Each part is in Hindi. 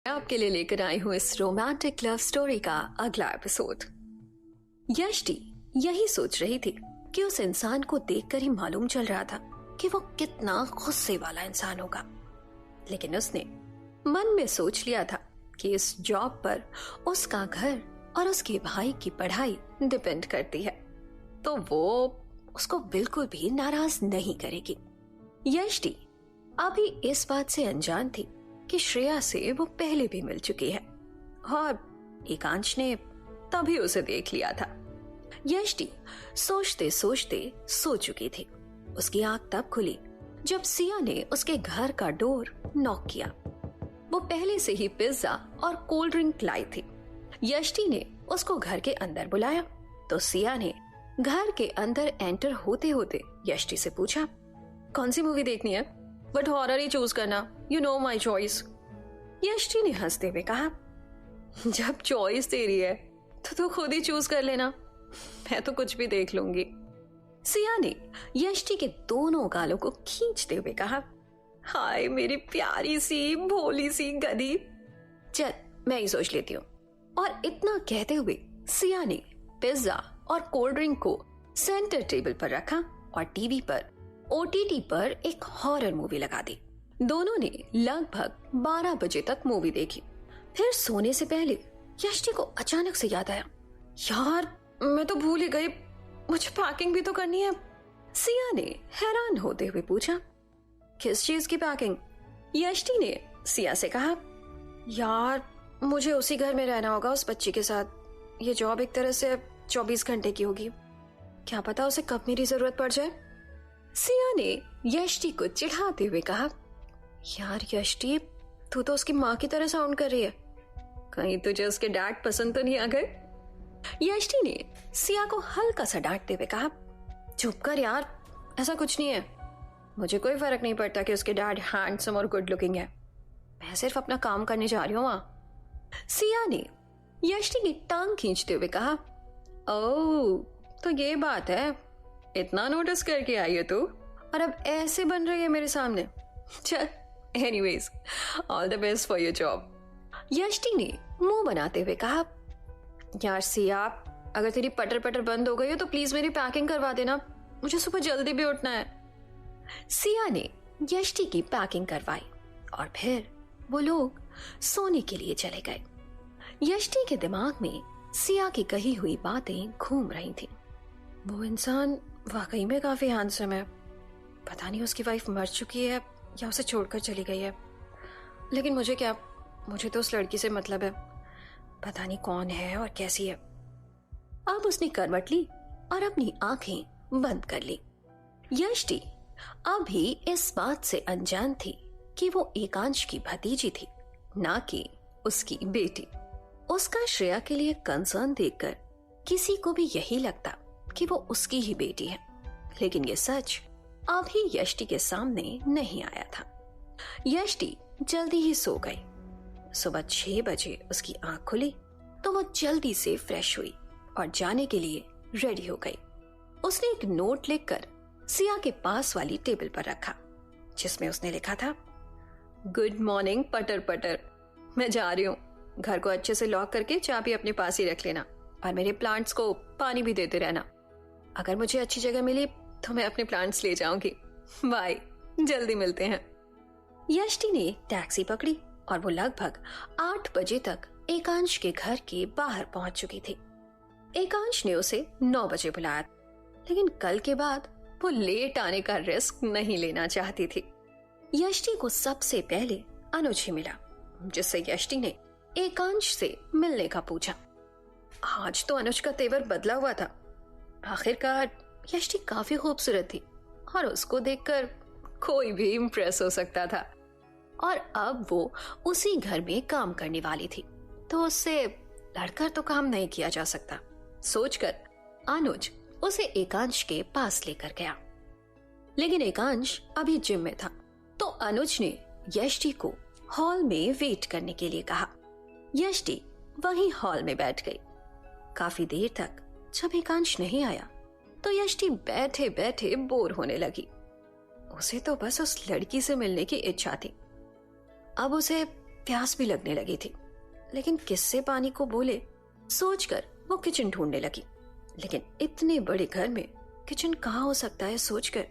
आपके लिए लेकर आई हूँ इस रोमांटिक लव स्टोरी का अगला एपिसोड। यष्टि यही सोच रही थी कि उस इंसान को देखकर ही मालूम चल रहा था कि वो कितना गुस्से वाला इंसान होगा, लेकिन उसने मन में सोच लिया था कि इस जॉब पर उसका घर और उसके भाई की पढ़ाई डिपेंड करती है, तो वो उसको बिल्कुल भी नाराज नहीं करेगी। यष्टि अभी इस बात से अनजान थी कि श्रेया से वो पहले भी मिल चुकी है और एकांश ने तभी उसे देख लिया था। यष्टि सोचते सोचते सो चुकी थी। उसकी आंख तब खुली जब सिया ने उसके घर का डोर नॉक किया। वो पहले से ही पिज्जा और कोल्ड ड्रिंक लाई थी। यष्टि ने उसको घर के अंदर बुलाया तो सिया ने घर के अंदर एंटर होते होते यष्टि से पूछा, कौन सी मूवी देखनी है? बट हॉरर ही चूज करना, यू नो माई चॉइस। यष्टि ने हंसते हुए कहा, जब चॉइस तेरी है तो खुद ही चूज कर लेना, मैं तो कुछ भी देख लूंगी। सिया ने यष्टि के दोनों गालों को खींचते हुए कहा, हाय मेरी प्यारी सी भोली सी गधी, चल मैं ही सोच लेती हूँ। और इतना कहते हुए सिया ने पिज्जा और कोल्ड ड्रिंक को सेंटर टेबल पर रखा और टीवी पर OTT पर एक हॉरर मूवी लगा दी। दोनों ने लगभग 12 बजे तक मूवी देखी। फिर सोने से पहले यष्टि को अचानक से याद आया, यार मैं तो भूल ही गई, मुझे पैकिंग भी तो करनी है। सिया ने हैरान होते हुए पूछा, किस चीज की पैकिंग? यष्टि ने सिया से कहा, यार मुझे उसी घर में रहना होगा उस बच्ची के साथ। ये जॉब एक तरह से 24 घंटे की होगी, क्या पता उसे कब मेरी जरूरत पड़ जाए। सिया ने यष्टि को चिढ़ाते हुए कहा, यार यष्टि तू तो उसकी माँ की तरह साउंड कर रही है, कहीं तुझे उसके डैड पसंद तो नहीं आ गए? यष्टि ने सिया को हल्का सा डांटते हुए कहा, चुप कर यार, ऐसा कुछ नहीं है, मुझे कोई फर्क नहीं पड़ता कि उसके डैड हैंडसम और गुड लुकिंग है, मैं सिर्फ अपना काम करने जा रही हूँ वहां। सिया ने यष्टि की टांग खींचते हुए कहा, ओह तो ये बात है, इतना नोटिस करके आई है तू और अब ऐसे बन रही है मेरे सामने। चल anyways, all the best for your job. Yashti ने मुंह बनाते हुए कहा, यार सिया अगर तेरी पटर पटर बंद हो गई हो तो प्लीज मेरी पैकिंग करवा देना, मुझे सुबह जल्दी भी उठना है। सिया ने यष्टि की पैकिंग करवाई और फिर वो लोग सोने के लिए चले गए। यष्टि के दिमाग में सिया की कही हुई बातें घूम रही थी। वो इंसान वाकई में काफी हैंडसम है, पता नहीं उसकी वाइफ मर चुकी है या उसे छोड़कर चली गई है, लेकिन मुझे क्या, मुझे तो उस लड़की से मतलब है, पता नहीं कौन है और कैसी है। अब उसने करवट ली और अपनी आंखें बंद कर ली। यष्टि अभी इस बात से अनजान थी कि वो एकांश की भतीजी थी, ना कि उसकी बेटी। उसका श्रेया के लिए कंसर्न देखकर किसी को भी यही लगता कि वो उसकी ही बेटी है, लेकिन ये सच अभी यष्टि के सामने नहीं आया था। यष्टि जल्दी ही सो गई। सुबह 6 बजे उसकी आंख खुली तो वो जल्दी से फ्रेश हुई और जाने के लिए रेडी हो गई। उसने एक नोट लिखकर सिया के पास वाली टेबल पर रखा, जिसमें उसने लिखा था, गुड मॉर्निंग पटर पटर, मैं जा रही हूँ, घर को अच्छे से लॉक करके चाबी अपने पास ही रख लेना और मेरे प्लांट्स को पानी भी देते रहना। अगर मुझे अच्छी जगह मिली तो मैं अपने प्लांट्स ले जाऊंगी, बाय, जल्दी मिलते हैं। यष्टि ने टैक्सी पकड़ी और वो लगभग 8 बजे तक एकांश के घर के बाहर पहुंच चुकी थी। एकांश ने उसे 9 बजे बुलाया, लेकिन कल के बाद वो लेट आने का रिस्क नहीं लेना चाहती थी। यष्टि को सबसे पहले अनुज ही मिला, जिससे यष्टि ने एकांश से मिलने का पूछा। आज तो अनुज का तेवर बदला हुआ था। आखिरकार यष्टि काफी खूबसूरत थी और उसको देखकर कोई भी इम्प्रेस हो सकता था, और अब वो उसी घर में काम करने वाली थी, तो उससे लड़कर तो काम नहीं किया जा सकता। सोचकर अनुज उसे एकांश के पास लेकर गया, लेकिन एकांश अभी जिम में था, तो अनुज ने यष्टि को हॉल में वेट करने के लिए कहा। यष्टि वहीं हॉल में बैठ गई। काफी देर तक जब एकांश नहीं आया तो यष्टि बैठे बैठे बोर होने लगी। उसे तो बस उस लड़की से मिलने की इच्छा थी। अब उसे प्यास भी लगने लगी थी, लेकिन किससे पानी को बोले सोचकर वो किचन ढूंढने लगी। लेकिन इतने बड़े घर में किचन कहाँ हो सकता है सोचकर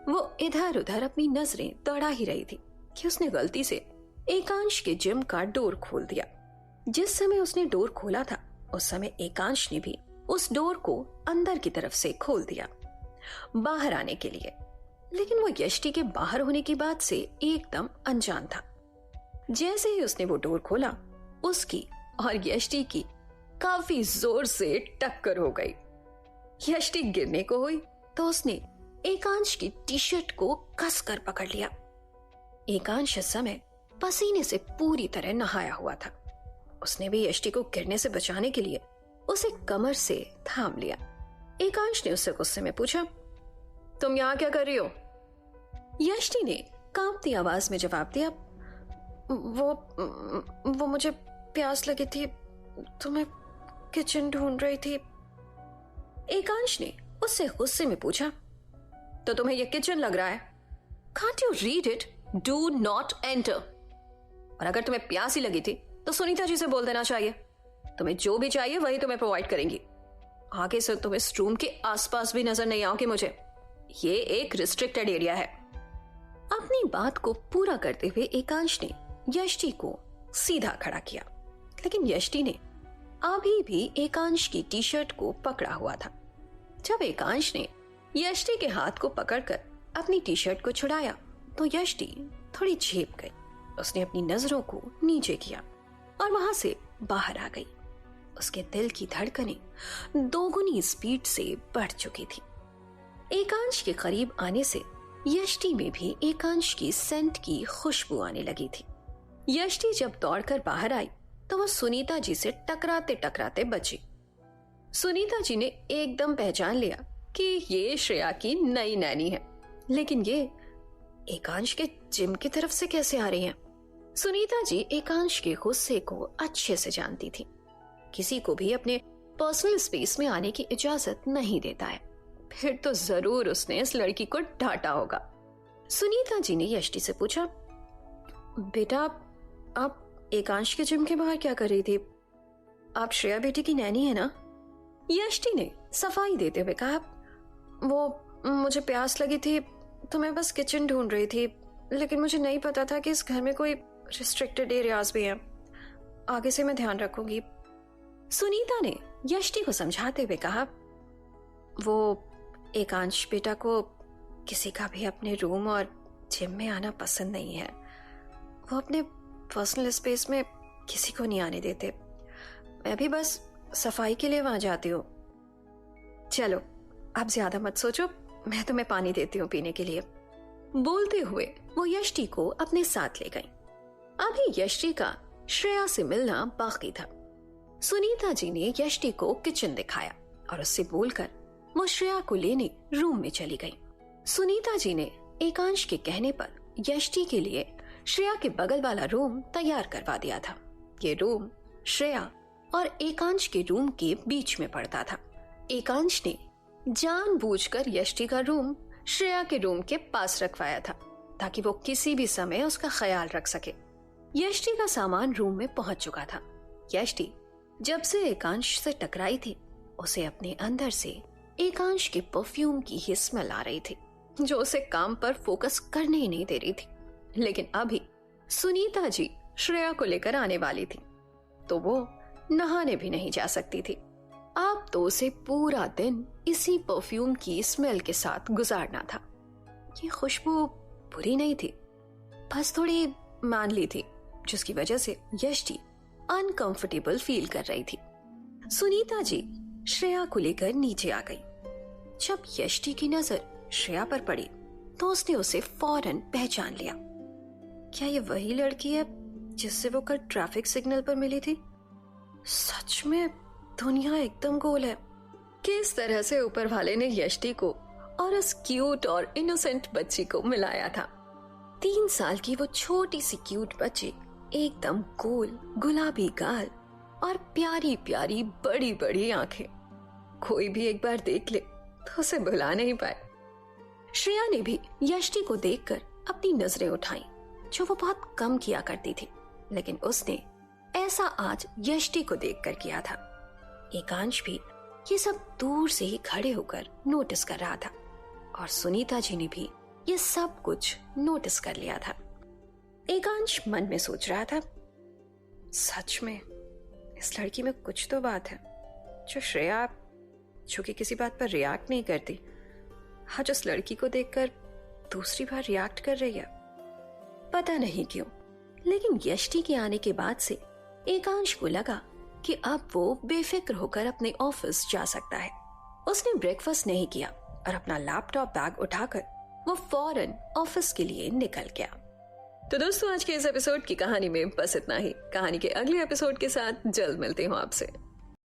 वो इधर उधर अपनी नजरें दौड़ा ही रही थी कि उसने गलती से एकांश के जिम का डोर खोल दिया। जिस समय उसने डोर खोला था उस समय एकांश ने भी उस डोर को अंदर की तरफ से खोल दिया बाहर आने के लिए। लेकिन वो यष्टि के बाहर होने की बात से एकदम अनजान था। जैसे ही उसने वो डोर खोला उसकी और यष्टि की काफी जोर से टक्कर हो गई। यष्टि गिरने को हुई तो उसने एकांश की टी शर्ट को कसकर पकड़ लिया। एकांश इस समय पसीने से पूरी तरह नहाया हुआ था। उसने भी यष्टि को गिरने से बचाने के लिए उसे कमर से थाम लिया। एकांश ने उससे गुस्से में पूछा, तुम यहाँ क्या कर रही हो? यष्टि ने कांपती आवाज में जवाब दिया, वो मुझे प्यास लगी थी तो मैं किचन ढूंढ रही थी। एकांश ने उससे गुस्से में पूछा, तो तुम्हें यह किचन लग रहा है? Can't you read it? Do not enter. और अगर तुम्हें प्यास ही लगी थी तो सुनीता जी से बोल देना चाहिए। तुम्हें जो भी चाहिए वही तुम्हें प्रोवाइड करेंगी। आगे से तुम इस रूम के आसपास भी नजर नहीं आओगे मुझे। ये एक रिस्ट्रिक्टेड एरिया है। अपनी बात को पूरा करते हुए एकांश ने यष्टि को सीधा खड़ा किया, लेकिन यष्टि ने अभी भी एकांश की टी शर्ट को पकड़ा हुआ था। जब एकांश ने यष्टि के हाथ को पकड़कर अपनी टी शर्ट को छुड़ाया तो यष्टि थोड़ी झेप गई। उसने अपनी नजरों को नीचे किया और वहां से बाहर आ गई। उसके दिल की धड़कनें दोगुनी स्पीड से बढ़ चुकी थी। एकांश के करीब आने से यष्टि में भी एकांश की सेंट की खुशबू आने लगी थी। यष्टि जब दौड़कर बाहर आई तो वह सुनीता जी से टकराते टकराते बची। सुनीता जी ने एकदम पहचान लिया कि ये श्रेया की नई नैनी है, लेकिन ये एकांश के जिम की तरफ से कैसे आ रही है? सुनीता जी एकांश के गुस्से को अच्छे से जानती थी। किसी को भी अपने पर्सनल स्पेस में आने की इजाजत नहीं देता है, फिर तो जरूर उसने इस लड़की को डांटा होगा। सुनीता जी ने यष्टि से पूछा, बेटा आप एकांश के जिम के बाहर क्या कर रही थी? आप श्रेया बेटी की नैनी है ना? यष्टि ने सफाई देते हुए कहा, वो मुझे प्यास लगी थी तो मैं बस किचन ढूंढ रही थी, लेकिन मुझे नहीं पता था कि इस घर में कोई रिस्ट्रिक्टेड एरियाज भी हैं। आगे से मैं ध्यान रखूंगी। सुनीता ने यष्टि को समझाते हुए कहा, वो एकांश बेटा को किसी का भी अपने रूम और जिम में आना पसंद नहीं है। वो अपने पर्सनल स्पेस में किसी को नहीं आने देते। मैं भी बस सफाई के लिए वहां जाती हूँ। चलो आप ज्यादा मत सोचो, मैं तुम्हें पानी देती हूँ पीने के लिए। बोलते हुए वो यष्टि को अपने साथ ले गई। अभी यष्टि का श्रेया से मिलना बाकी था। सुनीता जी ने यष्टि को किचन दिखाया और उससे बोलकर वो श्रेया को लेने रूम में चली गई। सुनीता जी ने एकांश के कहने पर यष्टि के लिए श्रेया के बगल वाला रूम तैयार करवा दिया था। ये रूम श्रेया और एकांश के रूम के बीच में पड़ता था। एकांश ने जानबूझकर यष्टि का रूम श्रेया के रूम के पास रखवाया था ताकि वो किसी भी समय उसका ख्याल रख सके। यष्टि का सामान रूम में पहुंच चुका था। यष्टि जब से एकांश से टकराई थी उसे अपने अंदर से एकांश के परफ्यूम की ही स्मेल आ रही थी, जो उसे काम पर फोकस करने ही नहीं दे रही थी। लेकिन अभी सुनीता जी श्रेया को लेकर आने वाली थी तो वो नहाने भी नहीं जा सकती थी। अब तो उसे पूरा दिन इसी परफ्यूम की स्मेल के साथ गुजारना था। ये खुशबू बुरी नहीं थी, बस थोड़ी मानली थी, जिसकी वजह से यष्टि अनकंफर्टेबल फील कर रही थी। सुनीता जी श्रेया को लेकर नीचे आ गई। जब यष्टि की नजर श्रेया पर पड़ी तो उसने उसे फौरन पहचान लिया। क्या ये वही लड़की है जिससे वो कल ट्रैफिक सिग्नल पर मिली थी? सच में दुनिया एकदम गोल है। किस तरह से ऊपर वाले ने यष्टि को और उस क्यूट और इनोसेंट बच्ची को मिलाया था। 3 साल की वो छोटी सी क्यूट बच्ची, एकदम गोल गुलाबी गाल और प्यारी प्यारी बड़ी बड़ी आंखें। कोई भी एक बार देख ले तो उसे भुला नहीं पाए। श्रेया ने भी यष्टि को देखकर अपनी नजरें उठाई, जो वो बहुत कम किया करती थी। लेकिन उसने ऐसा आज यष्टि को देखकर किया था। एकांश भी ये सब दूर से ही खड़े होकर नोटिस कर रहा था और सुनीता जी ने भी ये सब कुछ नोटिस कर लिया था। एकांश मन में सोच रहा था, सच में इस लड़की में कुछ तो बात है। जो श्रेया, जो कि किसी बात पर रिएक्ट नहीं करती, आज उस लड़की को देखकर दूसरी बार रिएक्ट कर रही है। पता नहीं क्यों, लेकिन यष्टि के आने के बाद से एकांश को लगा कि अब वो बेफिक्र होकर अपने ऑफिस जा सकता है। उसने ब्रेकफास्ट नहीं किया और अपना लैपटॉप बैग उठाकर वो फौरन ऑफिस के लिए निकल गया। तो दोस्तों, आज के इस एपिसोड की कहानी में बस इतना ही। कहानी के अगले एपिसोड के साथ जल्द मिलती हूँ आपसे।